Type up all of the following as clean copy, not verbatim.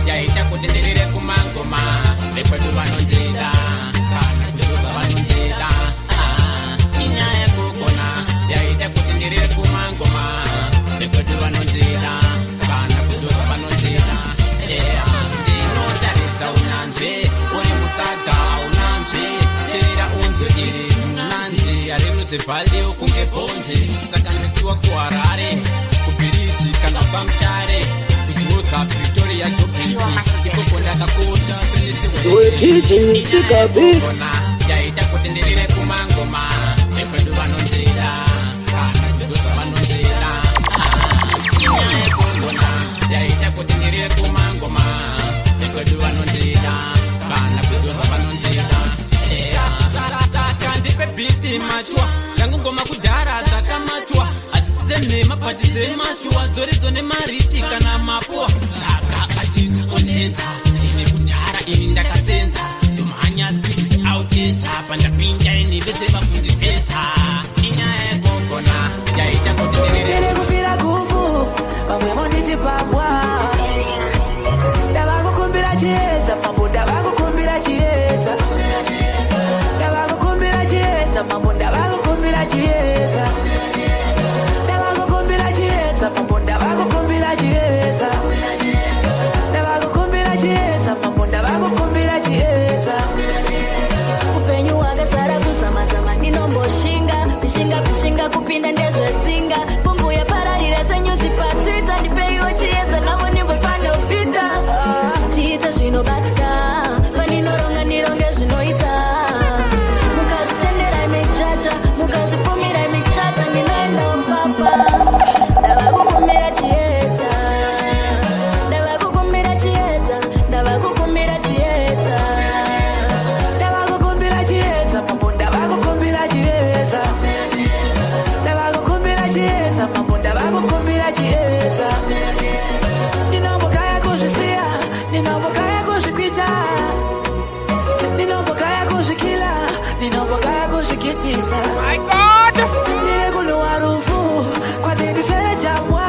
yaita kuti ndirire kumangoma vekwedu vanondida kana kujosa vanondida inyaya kugona yaita kuti ndirire kumangoma vekwedu vanondida kana kujosa vanondida ndinotaridza unyanzvi uri mutsaga unyanzvi terera unzwi iri unyanzvi harimuzivhali kunge bhonzi saka ndipiwa kuharare kubhiriji kana pamutare kujosa Victoria Jobiti ikoko ndakakota setiwejijisikabikona yaita kuti ndirire kumangoma vekwedu vanondida kana kujosa vanondida inyaya kugona yaita kuti ndirire kumangoma vekwedu vanondida kana kujosa vanondida kandipe biti machwa ngangungoma kudhara dzakamachwa adzidzenhema pati dzemachwa dzoridzo nemariti kana mapua dzakabatidza onenza ine kudhara ini ndakasenza ndomhanya spirits autedza pandapinda ini vezevakundidzetsa inyaya yekugona yaita kuti ndirire kupira guvu pamwe monditi pabwa ndavakukumbira chiedza pambo ndavakukumbira chiedza ndavakukumbira chiedza pambo ndavakukumbira chiedza ndavakukumbira chiedza pambo ndavakukumbira chiedza ndavakukumbira chiedza pambo ndavakukumbira chiedza upenyu wakazara kuzamazama ndinomboshinga pishinga kupinda ndezvetsinga pumbu yapararira senyuzi patwitter ndipeiwo chiedza navo nimbo panopita tiita zvinobatika paninoronga ndironge zvinoita mukazvitendera imichacha mukazvipfumira imichacha ndinoenda upapa ndavakukumbira chiedza ndavakukumbira chiedza ndavakukumbira chiedza ndavakukumbira chiedza pambo ndavakukumbira chiedza ndavakukumbira chiedza pambo ndavakukumbira chiedza ndinombokaya kuzvisiya ndinombokaya kuzvikwita ndinombokaya kuzvikila ndinombokaya kuzvikitisa ndiri kunhuwa rufu kwadzindisere chamwa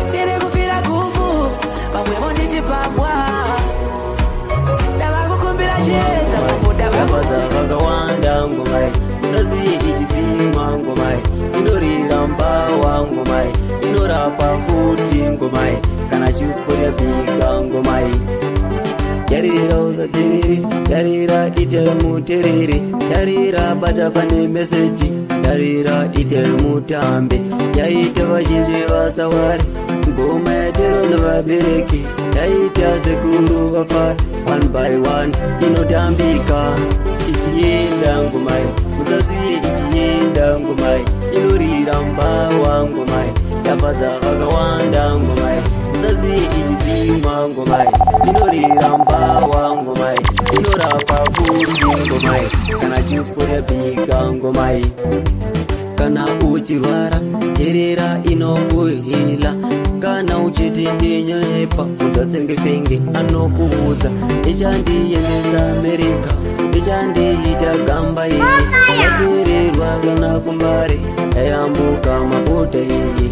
ndiri kufira guvu pamwevo nditi pambwa ndavakukumbira chiedza pambo vakawanda ngomai usaziye ichidzimwa ngomai inorira mbawa ngomai inorapa futi ngomai kana chiusporebika ngomai yarira usaterere yarira ite muterere yarira bata pane meseji yarira ite mutambe yaita vazhinji vasawari ngoma yatero nevabereki yaita sekuru vafara one by one inotambika ichienda ngomai musaziye ichienda ngomai inorira mbawa ngomai yabvaza vakawanda ngomai musaziye ichidzimwa ngomai inorira mbawa ngomai inorapa futi ngomai kana chiusporebika ngomai kana uchirwara terera inokuhila kana uchiti ndinyonepa utasengefenge anokuudza ichandiendesa amerika ichandiita gamba iyi yatererwa kana kumbare yayambuka mabodha iyi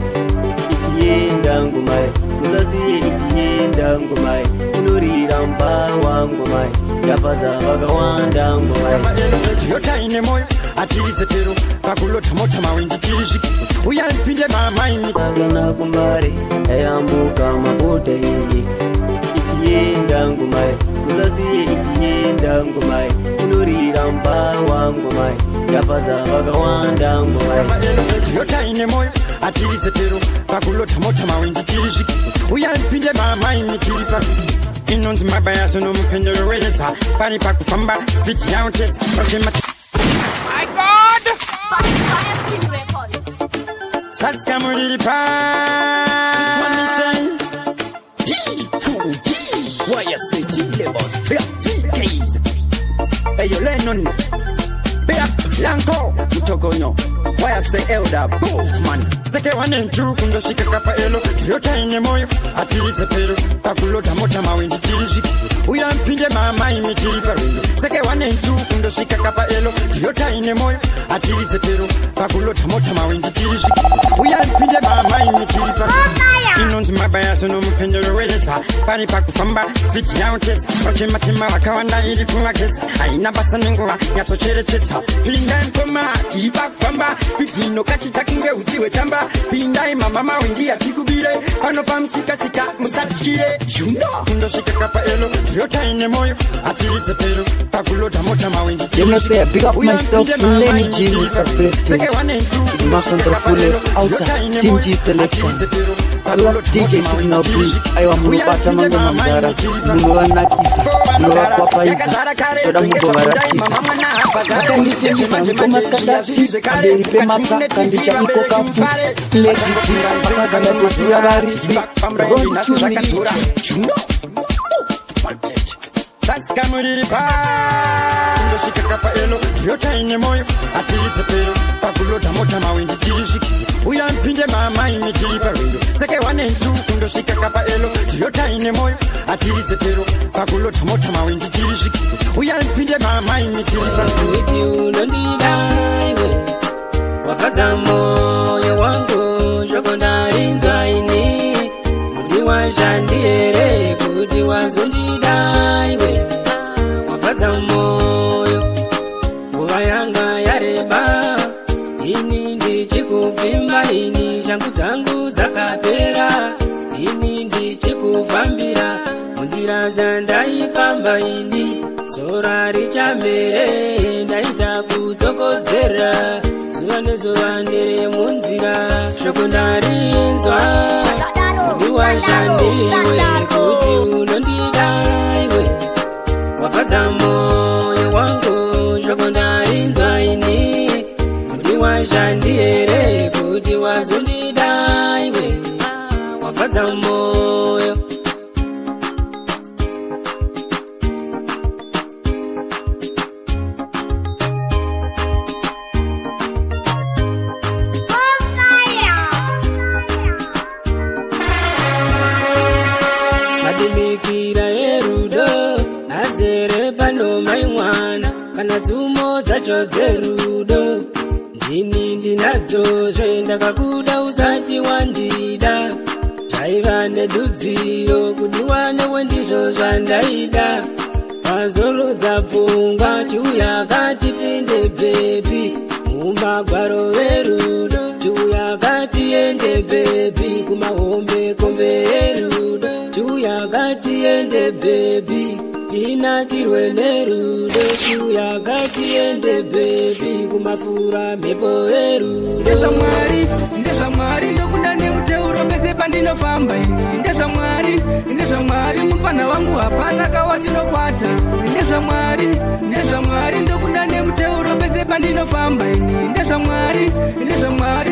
ichienda ngomai musaziye ichienda ngomai inorira mbawa ngomai yabvaza vakawanda ngomai yotaine moyo atiridze pero pakulota mota mawenji tirizviki uya ndipinde mamaini kana kumbare yayambuka mabodha iyi ichienda ngomai musaziye ichienda ngomai inorira mbawa ngomai yabvaza vakawanda ngomai yotaine moyo atiridze pero pakulota mota mawenji tirizviki uya ndipinde mamaini tiri pasi inonzi mabayaso nomupendero weza pari pakufamba spiti yautesa My God! Saska muliri pa D2D Waya city labels TKs Eyo Lennon Bea Blanco Utogonyo choir say elder Boofman seke wanenju kundoshika kapa elo yota ine moyo atilize pero pakulota mota mawindi tilishiki uya mpinde mama ime tiliparendo seke wanenju kundoshika kapa elo yota ine moyo atilize pero pakulota mota mawindi tilishiki uya mpinde mama ime tiliparendo inonzi mabaya sono mpendero welesa pari pakufamba speech yao tesa wachema chema wakawanda ili kuma kesa aina basa nengoa nyato chere teta pinda mpoma kiba kufamba speech ino kachita kinge utiwe chamba pinda mama mawindi ya tikubile pano pa msika sika musatikire yundo kundo shika kapa elo yota ine moyo atilize pero pakulota mota mawindi you know say big up myself Lenny G Mr. President the mass on the fullest outer Team G selection DJ Signal B aiwa mubata mango mamzara mungu nakita mungu kwapaiza toda mungu baratita akandisembisa mungu maskadati aberi pe matsa kandicha iko kaputi leti pasagala tosia barisi rondi chumiri Taskamuriri pa ndoshika kapa elo yota ine moyo atilize pero pakulota mota mawindi tilishiki uya mpinde mama ime tiliparendo seke wanenju ndoshika kapa elo yota ine moyo atilize pero pakulota mota mawindi tilishiki uya mpinde mama ime tiliparendo kuti unondidaiwe wafadza moyo wangu zvokondarinzwa ini ndiwazvandiere kuti wazondidaiwe wafadza moyo nguva yanga yareba ini ndichikuvimba ini shangu dzangu dzakapera ini ndichikufambira munzira dzandaifamba ini sora richamere ndaita kudzokodzera zuva nezuva ndiri munzira shoko ndarinzwa ndiwazvandiwe kuti unondidaiwe wafadza moyo wangu shoko ndarinzwa ini ndiwazvandiere kuti wazondidaiwe wafadza moyo madimikira erudo azere pano maimwana kana dzumo dzacho dzerudo ndini ndinadzo zvendakakuda usati wandida zvaiva nedudziro kudiwanewe ndizvo zvandaida pazorodza pfungwa chiuya katipinde bhebi mumagwaro verudo chiuya katiende bhebi kumahombe kombe erudo chiuya katiende bhebi tinakirwe nerudo chiuya katiende bhebi kumafura mhepo erudo ndezvamwari ndokunda nemuteuro pese pandinofamba ini ndezvamwari mufana wangu hapana kawatinokwata ndezvamwari ndokunda nemuteuro pese pandinofamba ini ndezvamwari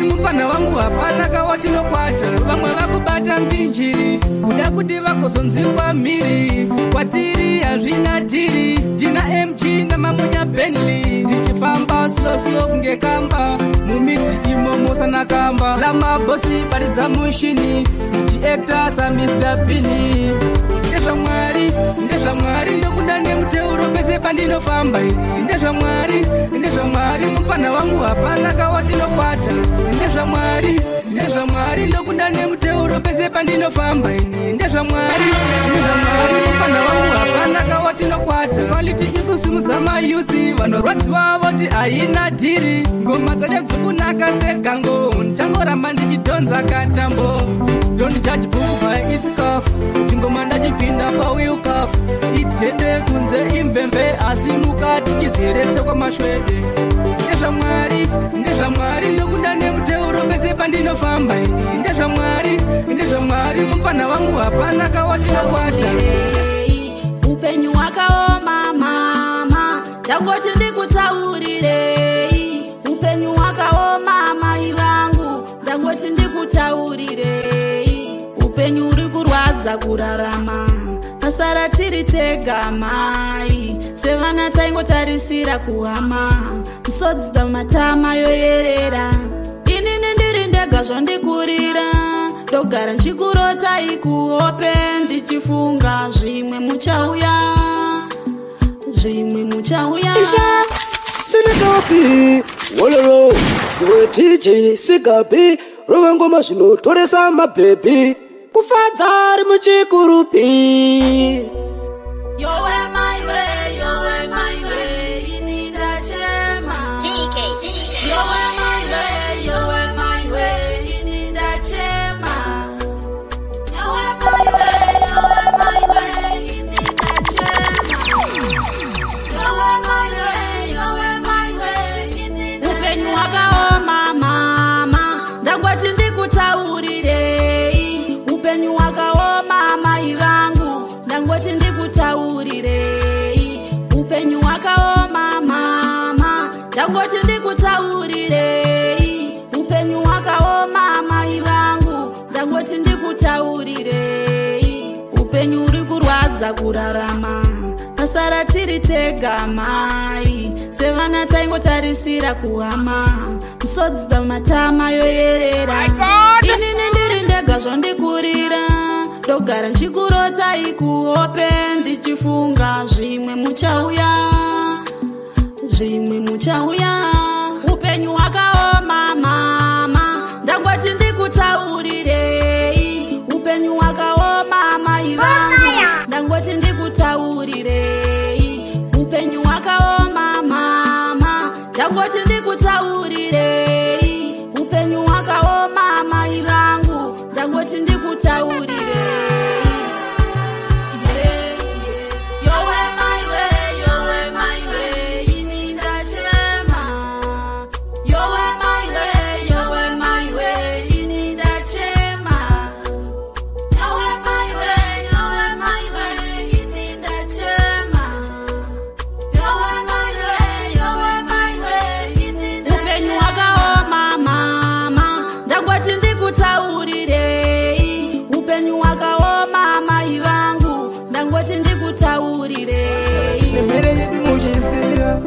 mufana wangu hapana kawatinokwata vamwe vakubata mbinjiri kuda kuti vakuzonzwikwa mhiri kwatiri hazvina tiri ndina MG namamunya Bentley tichifamba slow kunge kamba mumiti imomo sana kamba lamabosi baridza mushini tichiekta sa Mr. Bini ndezvamwari ndokunda nemuteuro pese pandinofamba ini ndezvamwari mufana wangu hapana kawatinokwata ndezvamwari ndokunda nemuteuro pese pandinofamba ini ndezvamwari mufana wangu hapana kawatinokwata kwaliti ikusimudza mayuthi vanorwadziwa voti haina dhiri ngoma dzadekudzikunaka segango ndichangoramba ndichidhonza katambo don't judge book by its cuff chingoma ndachipinda pawheel cuff idhende kunze imvemve asi mukati chizeretse kwamashwede ndezvamwari ndokunda nemuteuro pese pandinofamba ini ndezvamwari mufana wangu hapana kawatinokwata upenyu hwakaoma mama ndangoti ndikutaurirei upenyu hwakaoma mai vangu ndangoti ndikutaurirei upenyu uri kurwadza kurarama tasara tiri tega mai sevana taingotarisira kuhama misodzi damatama yoyerera inini ndiri ndega zvondikurira ndogara nchikurota ikuhope ndichifunga zvimwe muchauya Isha Sinikapi Wololo Iwe DJ Sikapi Rove ngoma zvinotoresa mabebi Kufadza ari muchikurupi Yowe my way ini ndachema TK Yowe my way ini ndachema Yowe my way ini ndachema upenyu wakaoma mama ndangoti ndikutaurirei upenyu wakaoma mai vangu ndangoti ndikutaurirei upenyu wakaoma mama ndangoti ndikutaurirei upenyu wakaoma mai vangu ndangoti ndikutaurirei upenyu uri kurwadza kurarama tasara tiri tega mai sevana taingotarisira kuhama misodzi damatama yoyerera inini ndiri ndega zvondikurira ndogara nchikurota ikuhope ndichifunga zvimwe muchauya upenyu wakaoma mama ndangoti ndikutaurirei upenyu wakaoma mai vangu ndangoti ndikutaurirei upenyu wakaoma mama ndangoti ndikutaurirei upenyu wakaoma mai vangu ndangoti ndikutaurirei Yowe my way ini ndachema Yowe my way ini ndachema Yowe my way ini ndachema Yowe my way ini ndachema upenyu wakaoma mama ndangoti ndikutaurirei upenyu wakaoma mai vangu ndangoti ndikutaurirei Nemere yedu muchisiya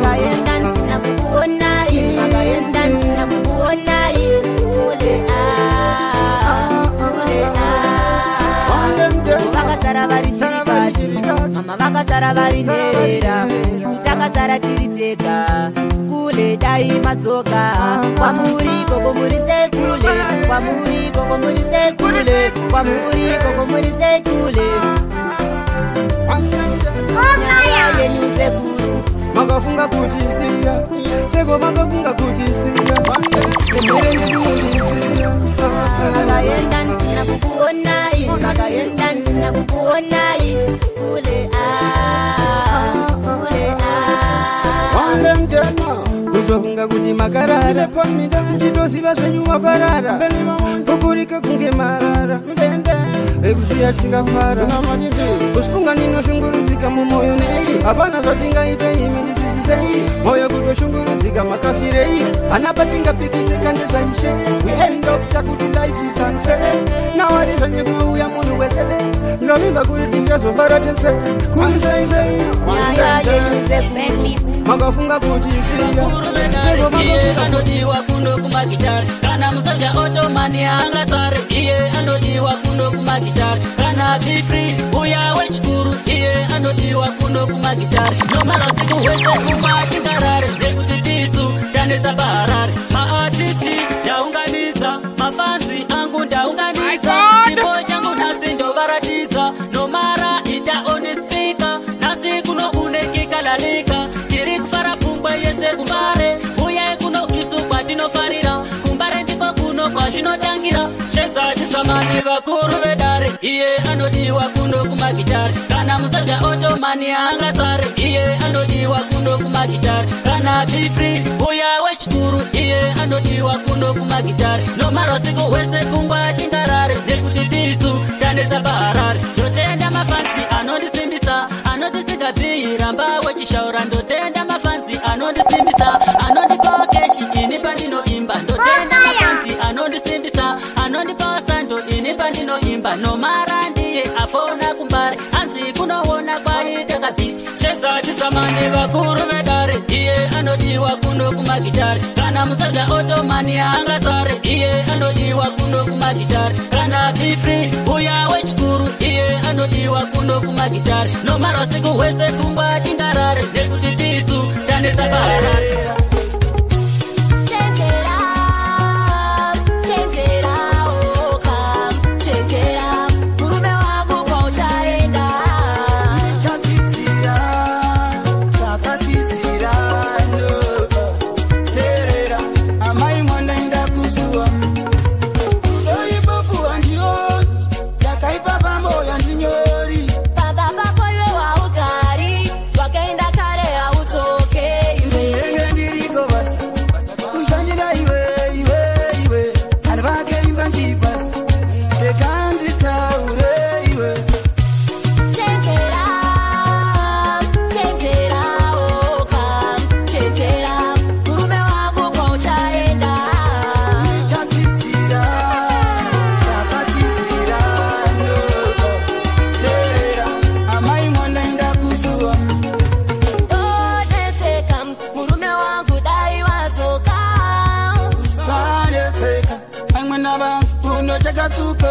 Magaenda nsina kukuonai Magaenda nsina kukuonai Kule Vakasara vari chirikati Mama vakasara vari nera Takasara tiriteka Kule dai matsoka Kwamuri koko muri sekule Kwamuri koko muri sekule Kwamuri koko muri sekule Yenyu sekuru Makafunga kutisiya Seko makafunga kutisiya Nemere yedu muchisiya Magaenda nsina kukuonai Magaenda nsina kukuonai Kule kuzofunga kuti makarara pamida muchitosiva zvenyu maparara kupurika kunge marara ekusiya tisingafara kusifunga ninoshungurudzika mumwoyo nei hapana zvatingaita imi ndizvisisei mwoyo kutoshungurudzika makafirei hana patingapikiseka ndezvaishe weendokta kuti life is unfair nawari zvanye kunouya munhu wese ndomimba kuti tingazofara tese kunseisei makafunga kuti isiya iye anodiwa kuno kumagitari kana musoja otomani angasare iye anodiwa kuno kumagitari kana be free uya wechikuru iye anodiwa kuno kumagitari nomara usiku hwese kumatingarare nekuti tisu tanetsa paharare maartisti ndaunganidza mafanzi angu ndaunganidza chimbo changu nasi ndovaratidza nomara ita oni speaker nasi kuno unekikalalika tiri kufara pfungwa yese kumbare uye kuno isu kwatinofarira kumbare ndiko kuno kwazvinotangira shedzachisamani vakuru vedare iye anodiwa kuno kumagitari kana musoja otomani angasare iye anodiwa kuno kumagitari kana be free uya wechikuru iye anodiwa kuno kumagitari nomara usiku hwese pfungwa tingarare nekuti tisu tanetsa paharare ndotenda mafansi anondisimbisa anondisingabhiyi ramba wechishaura ndotenda mafansi anondisimbisa anondipawo keshi ini pandinoimba ndotenda mafansi anondisimbisa anondipawo sando ini pandinoimba nomara ndiye afona kumbare hanzi kunoona kwaita kabhiti shedzachisamani vakuru vedare iye anodi anodiwa kuno kumagitari kana musaja otomani angasare iye anodiwa kuno kumagitari kana bifri uya wechikuru iye anodiwa kuno kumagitari nomara siku wese pungwa tingarare nekuti tisu tanetsa baharare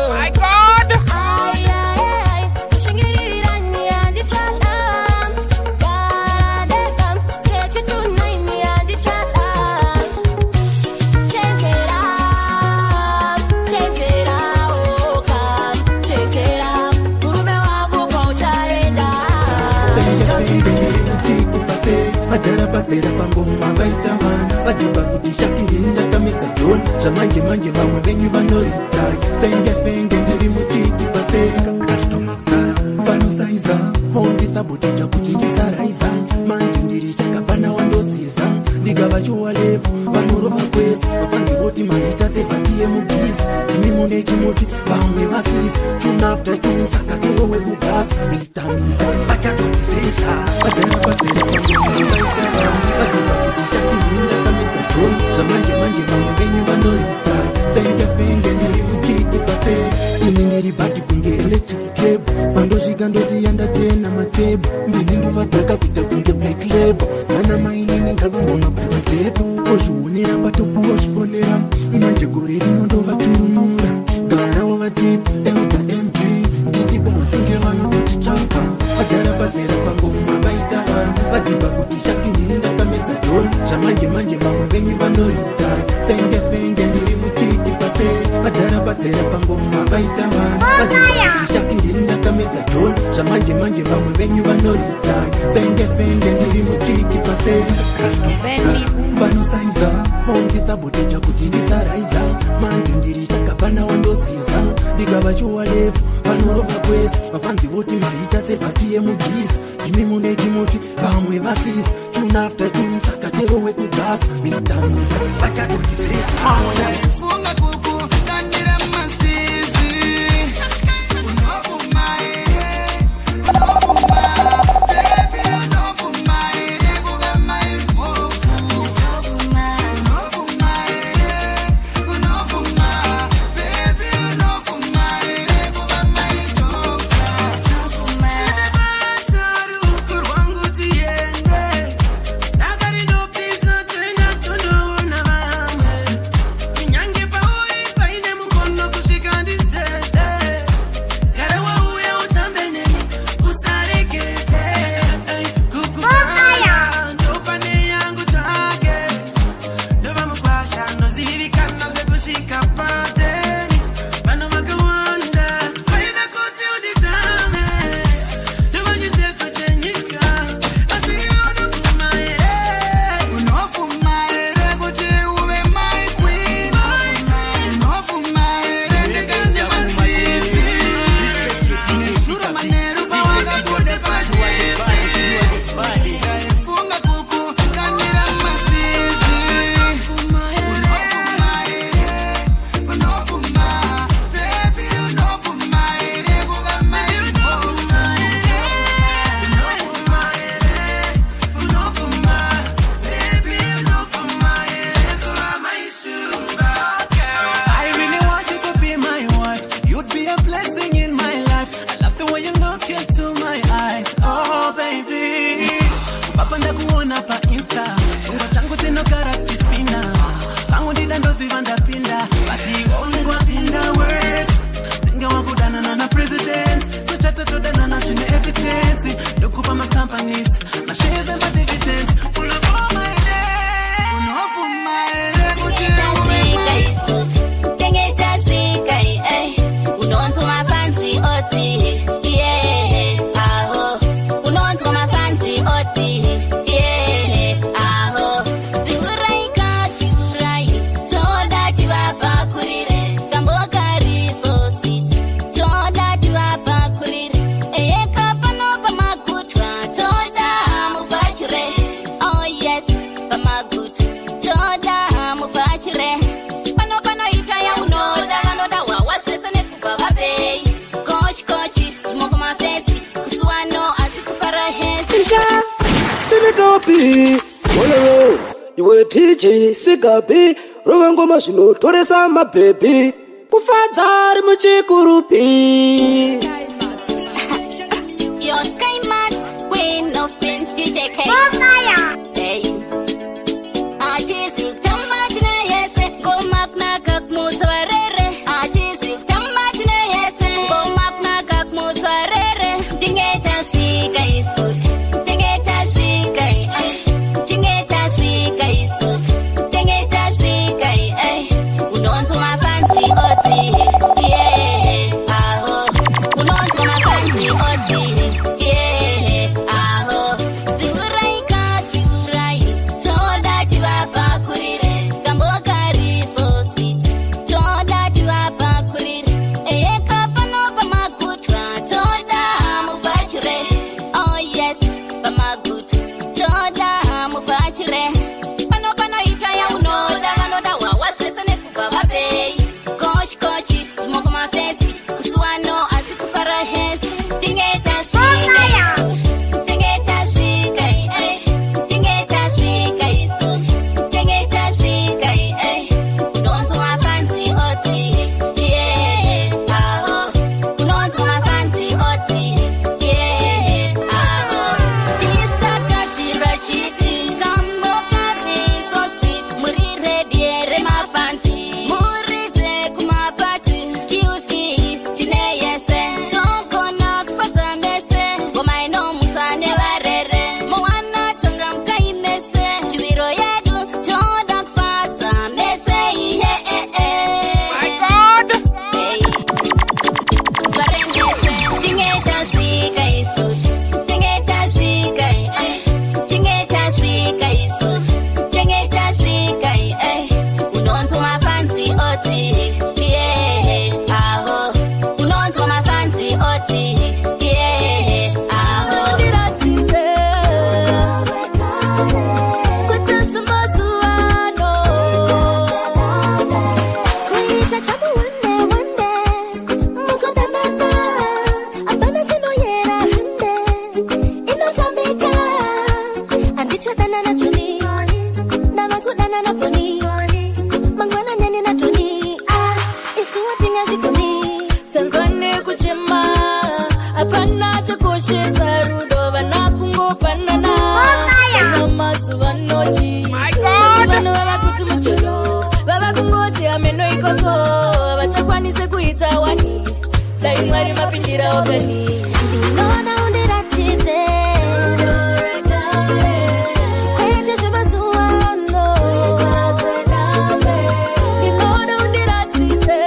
My God! Manje manje vamwe venyu vanoritai senge fenge ndiri muchiti pafeka ashtomakara vanosaiza hondisaboteja kuchinjisaraiza manje ndiri shakapana wandosiza ndikavachuwa lefu vanorova kwese vafanzi voti maita sevatiye mugizi timimune chimoti vamwe vasisi chunafta chumusakatero wekugasa mista vachatokisesa vadara pazera pangomavaita vadiva kuti shakihinda kamedza joni zvamanje manje vamwe venyu vanoritai senge fenge ndiri muchiti pafeka ini ndiri bati kunge electric cable pandosvika ndosiya ndatena matebo ndini ndovadhaka kuita kunge black label nana mainini ngavambona privatepo ozvionera patopuwa zvifonera manje gore rinondovaturunura gara wavatipi euta mg ndisipo masinge vanototitsvaka vadhara pazera pangoma vaita vanhu vadhiba kuti shaki ndini ndakamedza doni zvamanje manje vamwe venyu vanoritai senge fenge ndiri muchiti pafeka vadhara pazera pangoma vaita vanhu vadhiba kuti shaki ndini ndakamedza doni zvamanje manje vamwe venyu vanoritai senge fenge ndiri muchiti pafeka vanosaiza hondisaboteja kuti ndisaraiza manje ndiri shakapana wandosiza ndikavachuwa lefu vanorova kwese vafanzi voti maita sevatiye mugiza timimune chimoti vamwe vasisi chunafta chumusakatero wekugasa mista vachatokisesa Banana shine evidence. Look up my companies. My shares and my dividends. Pull up all my day. Pull up for my Iwe DJ Sigabi Rowengoma zvino toresa mababy kufadza ari muchikurupi. Your Sky Max Queen of Prince DJ K. Hey. Artist tamachne yese go makna kak musarere. Artist tamachne yese go makna kak musarere. Dingeta shika isu. Dingeta shika ai. Dingeta shika isu. Dingeta shika ai. Unonto my fancy oti. Yeah. Aho. Unonto my fancy oti. Yeah. Aho. Turai ka turai. Toda tiwapa kurire. Gambokari so sweet. Toda tiwapa kurire. Eka pano pamakutwa. Toda mufachire. Oh yes, pamakutu. Toda mufachire. Pano pano itaya unoda. Anoda wawasesa nekuva vapei. Kochi kochi. Smoke my fancy. Kuswano asikufara hesi. Dingeta shika isu. Dingeta shika ai. Dingeta shika isu. Dingeta shika ai. Unonto my fancy oti. Yeah. Aho. Unonto my fancy oti. Yeah. Aho. Distaka tirachiti. Kambo kari so sweet. Muri rediere my fancy. Murize kumapati. Kiufi. Tine yese. Tonko na kufata mese. Goma ino mutane warere. Mwana tonga mkai mese. Chumiro yedu. Tonda kufata mese. My God. Hey. Varengese. Dingeta shika isu. Dingeta shika ai. Dingeta shika isu. Dingeta shika ai. Unonto my fancy oti. Yeah. Aho. Unonto my fancy oti. Yeah. Aho. Tanzania kuchema apana chakoshe sarudo banakungo panana na mazuva nochi bano babakuti mucholo babakungoti ameno ikoto bachakwanise kuita wani dai mwari mapindira ogani ndinona undiratite kwete jabasuano ndinona undiratite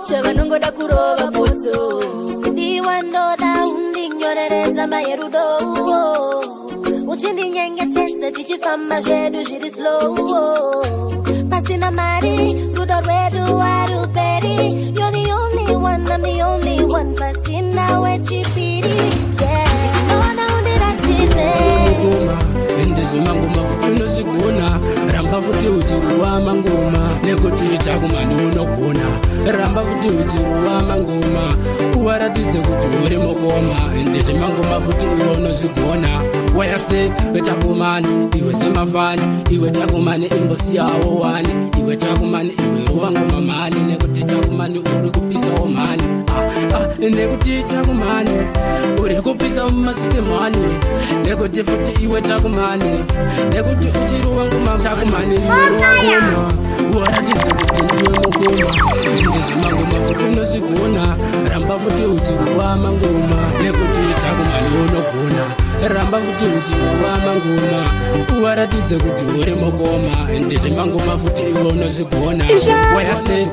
Shabanongoda kuroba poto Diwandoda undinyorereza mayerudo Uchindi nyengetete tichifamba jedu jiri slow Pasina mari, rudo redu waru peri You're the only one, I'm the only one Pasina wechipiri Yeah, nona undiratite Ndezi mangoma kutuno siguna Ramba futi utiruwa mangoma nekuti chakumani unogona ramba kuti uchiruwa mangoma uwaratidze kuti uri mukoma ndezve mangoma kuti iwe unozvigona wayase wetakumani iwe semafani iwe takumani imbosiyawo wani iwe takumani iwe ruwa ngoma mani nekuti takumani uri kupisawo mani nekuti takumani uri kupisa mumasitemani nekuti futi iwe takumani nekuti uchiruwa ngoma takumani iwe ruwa ngoma uwaratidze kuti ndiwe mukoma ndezve mangoma kuti unozvigona ramba futi uchiruwa mangoma nekuti takumani unogona ramba kuti uchiruwa mangoma uwaratidze kuti uri mukoma ndezve mangoma futi iwe unozvigona wayase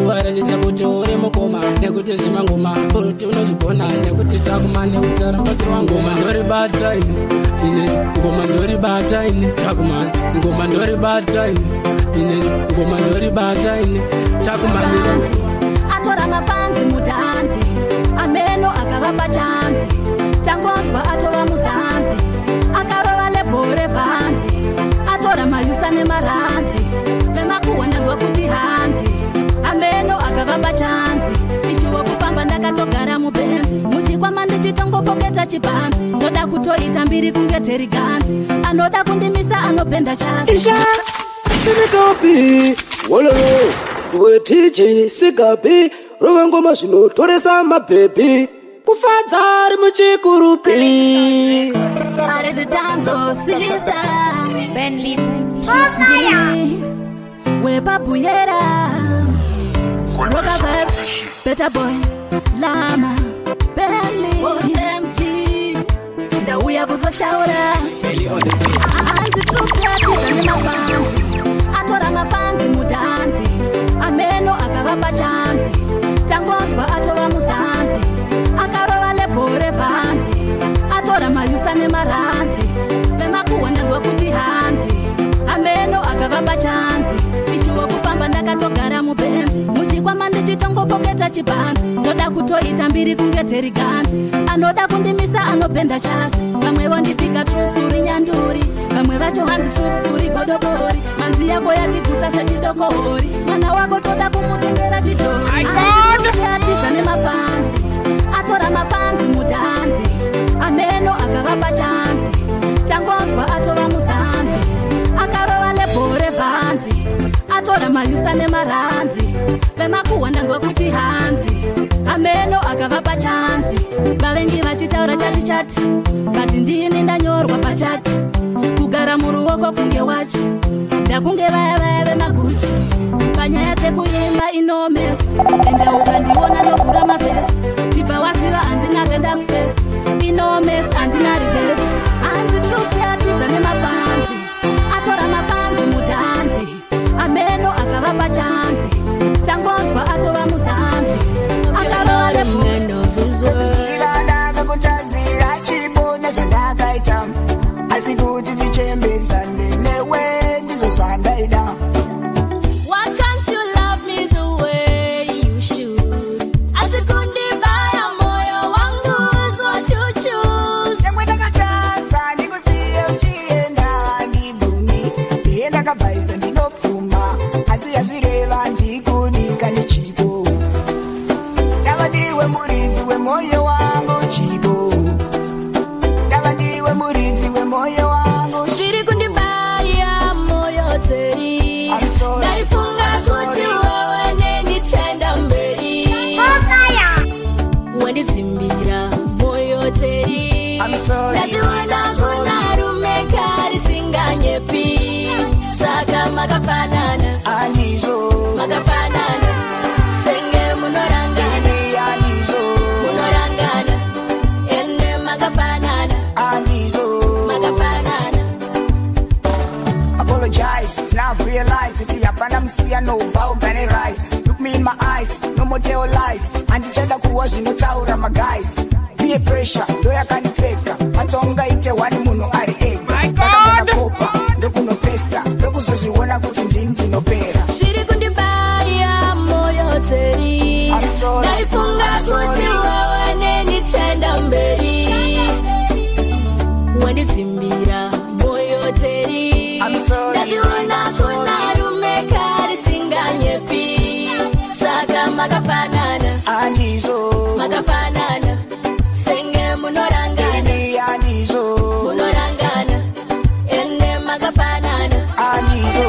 uwaratidze kuti uri mukoma nekuti zvemangoma kuti unozvigona nekuti takumani ucharamba chiruwa ngoma ndoribata ine ngoma ndoribata ine takumani ngoma ndoribata ine ngoma ndoribata ine takumani atora mafanzi mutanzi ameno akavapa chanzi tangonzwa atova muzanzi akarova lebhore vanzi atora mayusa nemaranzi vemakuhonanzwa kuti hanzi ameno akavapa chanzi tichiwo kufamba ndakatogara mubenzi muchikwama ndichitongopoketa chibanzi ndoda kutoita mbiri kunge teriganzi anoda kundimisa anopenda chanzi Sikapi, wololo, iwe DJ Sikapi, rove ngoma zvinotoresa mabebi, kufadza ari muchikurupi. Are the danzo sister, Bentley, Webapuyera, Roga Vibes, Better Boy, Lama, Bentley, OMG, Ndauya kuzoshaura, anti-truth mafanzi, atora mafanzi mutanzi, ameno akavapa chanzi, tangonzwa atova muzanzi, akarova lebhore vanzi, atora mayusa nemaranzi, vemakuhonanzwa kuti hanzi, ameno akavapa chanzi, tichiwo kufamba ndakatogara mubenzi, muchikwama ndichitongopoketa chibanzi, ndoda kutoita mbiri kunge teriganzi, anoda kundimisa anopenda chasi, vamwe vondipika truth uri nyanduri, vamwe vacho hanzi truth uri godobori, manzi yako yatigutsa sechidokohori, mwana wako toda kumutengera chitori, atiza nemafanzi, atora mafanzi mutanzi, ameno akavapa chanzi, tangonzwa atova muzanzi, akarova lebhore vanzi, atora mayusa nemaranzi, vemakuhonanzwa kuti hanzi, ameno akavapa chanzi, vavengi vachitaura chati chati, vati ndini ndanyorwa pachati, kugara muruoko kunge wachi, ndakunge vaya vaya vemaguchi, panyaya dzekuimba inomesi, enda ukandiona novhura mavhesi, chibva waziva handina kuenda kufesi, inomesi handina rivhesi, hanzi truth yatiza nemafanzi, atora mafanzi mutanzi, ameno akavapa chanzi, tangonzwa atova muzanzi, akarova lebhore ndakakutadzira chipo nezvandakaita asi kuti ndichembedzane newe ndizvo zvandaida. Why can't you love me the way you should? Asikundibaya moyo wangu is what you choose. Temwe ndakatadza ndikusiye uchienda ndibvumi, ndiye ndakabvaisa ndinopfuma, asi yazvireva ndikunika nechipo. Ndava ndiwe muridzi wemoyo wangu chipo, ndava ndiwe muridzi wemoyo wangu. Zviri kundibaya moyo teri, ndaifunga kuti wewe nendichenda mberi, wendidzimbira moyo teri, ndationa kuna rume karisinganyepi, saka makafanana, makafanana, senge munorangana, munorangana, ene makafanana, makafanana. Apologize, now I've realized that yapana msia no bow gane rise. Look me in my eyes, no more tell lies. And each other kuwashi no taura my guys. Be a pressure, do ya kani feka. Matonga ite wani muno ari egg. Baka kopa, doku no pesta. Doku sosi wana kuti ndindi no pera. Shiri kundibaya moyo teri, ndaifunga kuti wewe nendichenda mberi, wendidzimbira moyo teri, ndaziona kuna rume kari singanyepi saka makafanana andizo makafanana senge munorangana andizo munorangana ene makafanana andizo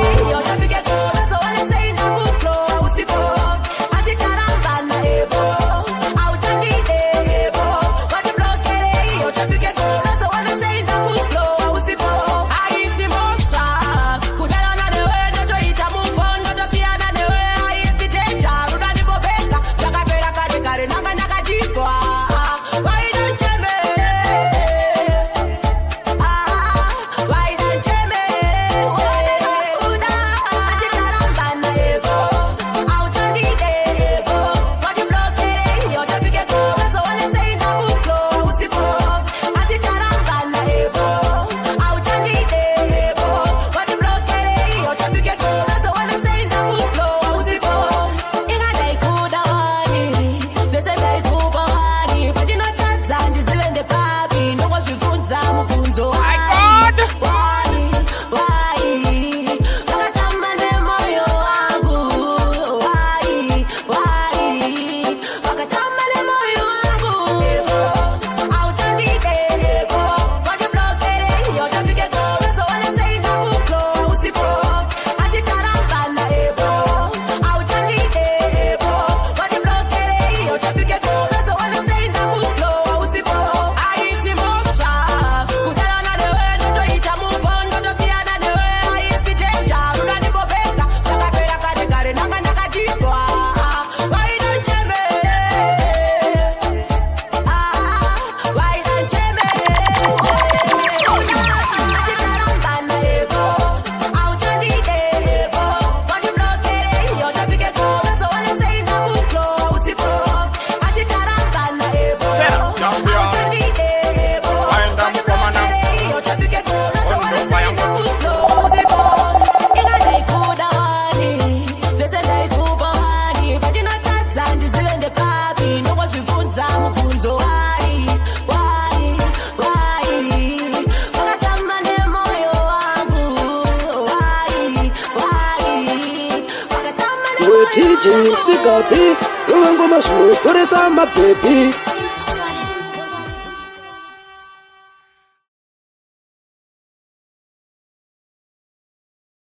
DJ Sikapi, Ruben Goma Shino, Toresa, my baby.